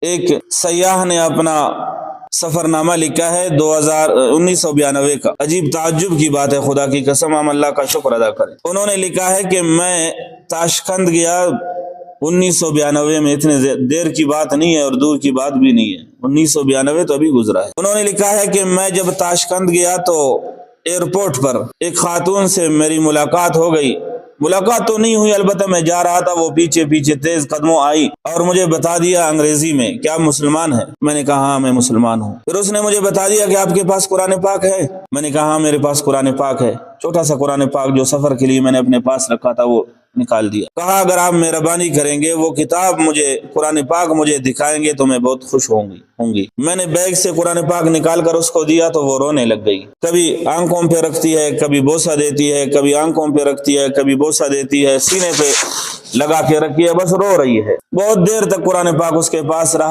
ایک سیاح نے اپنا سفر نامہ لکھا ہے 1992 کا. عجیب تعجب کی بات ہے، خدا کی قسم ہم اللہ کا شکر ادا کریں. انہوں نے لکھا ہے کہ میں تاشقند گیا 1992 میں. اتنے دیر کی بات نہیں ہے اور دور کی بات بھی نہیں ہے، 1992 تو ابھی گزرا ہے. انہوں نے لکھا ہے کہ میں جب تاشقند گیا تو ایئرپورٹ پر ایک خاتون سے میری ملاقات ہو گئی. ملاقات تو نہیں ہوئی، البتہ میں جا رہا تھا، وہ پیچھے پیچھے تیز قدموں آئی اور مجھے بتا دیا انگریزی میں کہ آپ مسلمان ہیں. میں نے کہا ہاں میں مسلمان ہوں. پھر اس نے مجھے بتا دیا کہ آپ کے پاس قرآن پاک ہے. میں نے کہا ہاں میرے پاس قرآن پاک ہے. چھوٹا سا قرآن پاک جو سفر کے لیے میں نے اپنے پاس رکھا تھا وہ نکال دیا. کہا اگر آپ مہربانی کریں گے وہ کتاب مجھے قرآن پاک مجھے دکھائیں گے تو میں بہت خوش ہوں گی. میں نے بیگ سے قرآن پاک نکال کر اس کو دیا تو وہ رونے لگ گئی. کبھی آنکھوں پہ رکھتی ہے، کبھی بوسہ دیتی ہے، کبھی آنکھوں پہ رکھتی ہے، کبھی بوسہ دیتی ہے، سینے پہ لگا کے رکھی ہے، بس رو رہی ہے. بہت دیر تک قرآن پاک اس کے پاس رہا.